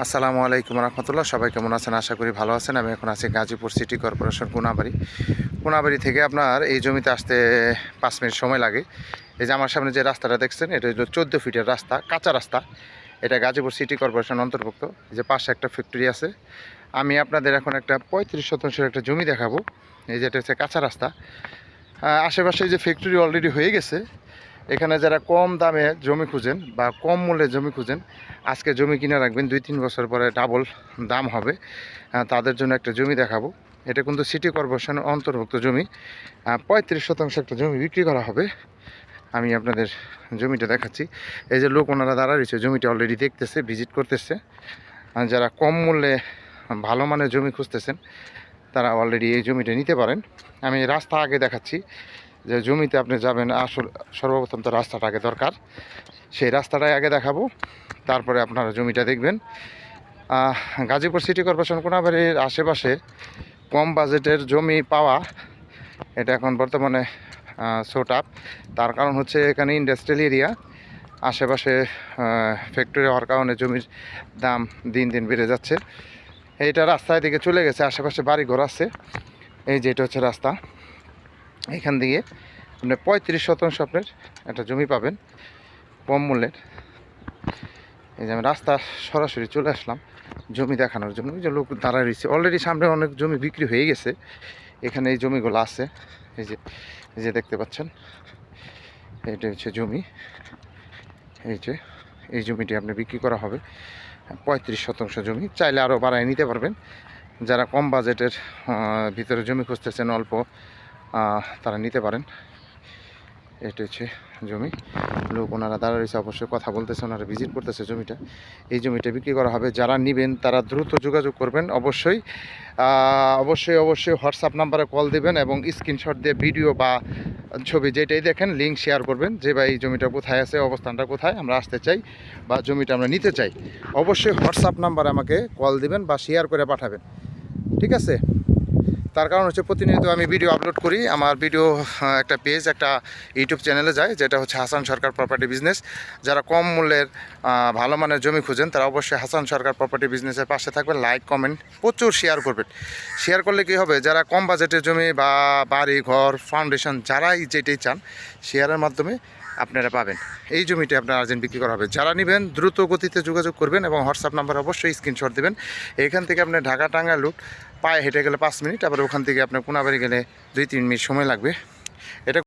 আসসালামু আলাইকুম রহমতুল্লাহ। সবাই কেমন আছেন? আশা করি ভালো আছেন। আমি এখন আছি গাজীপুর সিটি কর্পোরেশন কোনাবাড়ি থেকে আপনার এই জমিতে আসতে 5 মিনিট সময় লাগে। এই যে আমার সামনে যে রাস্তাটা দেখছেন, এটা হলো 14 ফিটের রাস্তা, কাঁচা রাস্তা। এটা গাজীপুর সিটি কর্পোরেশন অন্তর্ভুক্ত। এই যে পাশে একটা ফ্যাক্টরি আছে। আমি আপনাদের এখন একটা 35 শতাংশের একটা জমি দেখাবো। এই যে এটা হচ্ছে কাঁচা রাস্তা। আশেপাশে যে ফ্যাক্টরি অলরেডি হয়ে গেছে। এখানে যারা কম দামে জমি খুঁজেন বা কম মূল্যে জমি খুঁজেন, আজকে জমি কিনে রাখবেন, 2-3 বছর পরে ডাবল দাম হবে। তাদের জন্য একটা জমি দেখাবো। এটা কিন্তু সিটি কর্পোরেশনের অন্তর্ভুক্ত জমি। 35 শতাংশ একটা জমি বিক্রি করা হবে। আমি আপনাদের জমিটা দেখাচ্ছি। এই যে লোক ওনারা দাঁড়া রয়েছে, জমিটা অলরেডি দেখতেছে, ভিজিট করতেছে। যারা কম মূল্যে ভালো মানের জমি খুঁজতেছেন, তারা অলরেডি এই জমিটা নিতে পারেন। আমি রাস্তা আগে দেখাচ্ছি, যে জমিতে আপনি যাবেন, আসল সর্বপ্রথম তো রাস্তাটা আগে দরকার। সেই রাস্তাটাই আগে দেখাবো, তারপরে আপনারা জমিটা দেখবেন। গাজীপুর সিটি কর্পোরেশন কোনাবাড়ির আশেপাশে কম বাজেটের জমি পাওয়া, এটা এখন বর্তমানে শর্ট আপ। তার কারণ হচ্ছে এখানে ইন্ডাস্ট্রিয়াল এরিয়া, আশেপাশে ফ্যাক্টরি হওয়ার কারণে জমির দাম দিন দিন বেড়ে যাচ্ছে। এইটা রাস্তায় দিকে চলে গেছে, আশেপাশে বাড়ি ঘর আছে। এই যে এটা হচ্ছে রাস্তা, এখান দিয়ে আপনি 35 শতাংশ আপনার একটা জমি পাবেন কম মূল্যের। এই যে আমি রাস্তা সরাসরি চলে আসলাম জমি দেখানোর জন্য। এই যে লোক দাঁড়ায় রয়েছে, অলরেডি সামনে অনেক জমি বিক্রি হয়ে গেছে। এখানে এই জমিগুলো আছে, এই যে দেখতে পাচ্ছেন, এইটা হচ্ছে জমি। এই জমিটি আপনি বিক্রি করা হবে 35 শতাংশ জমি। চাইলে আরও বাড়ায় নিতে পারবেন। যারা কম বাজেটের ভিতরে জমি খুঁজতেছেন অল্প, তারা নিতে পারেন। এটা হচ্ছে জমি। লোক ওনারা দাঁড়া রয়েছে, অবশ্যই কথা বলতেছে, ওনারা ভিজিট করতেছে জমিটা। এই জমিটা বিক্রি করা হবে। যারা নেবেন তারা দ্রুত যোগাযোগ করবেন। অবশ্যই হোয়াটসঅ্যাপ নাম্বারে কল দেবেন এবং স্ক্রিনশট দিয়ে ভিডিও বা ছবি যেটাই দেখেন লিঙ্ক শেয়ার করবেন, যে ভাই এই জমিটা কোথায় আছে, অবস্থানটা কোথায়, আমরা আসতে চাই বা জমিটা আমরা নিতে চাই। অবশ্যই হোয়াটসঅ্যাপ নাম্বারে আমাকে কল দিবেন বা শেয়ার করে পাঠাবেন, ঠিক আছে? তার কারণ হচ্ছে প্রতিনিয়ত আমি ভিডিও আপলোড করি। আমার ভিডিও একটা পেজ, একটা ইউটিউব চ্যানেলে যায়, যেটা হচ্ছে হাসান সরকার প্রপার্টি বিজনেস। যারা কম মূল্যের ভালো মানের জমি খুঁজেন, তারা অবশ্যই হাসান সরকার প্রপার্টি বিজনেসের পাশে থাকবেন। লাইক কমেন্ট প্রচুর শেয়ার করবেন। শেয়ার করলে কী হবে, যারা কম বাজেটের জমি বা বাড়ি ঘর ফাউন্ডেশন যারাই যেটাই চান, শেয়ারের মাধ্যমে আপনারা পাবেন। এই জমিটি আপনার আর্জেন্ট বিক্রি করা হবে। যারা নেবেন দ্রুত গতিতে যোগাযোগ করবেন এবং হোয়াটসঅ্যাপ নাম্বার অবশ্যই স্ক্রিনশট দেবেন। এখান থেকে আপনি ঢাকা টাঙ্গাইল রুট পায়ে হেঁটে গেলে 5 মিনিট, আবার ওখান থেকে আপনার কোনাবাড়ি গেলে 2-3 মিনিট সময় লাগবে।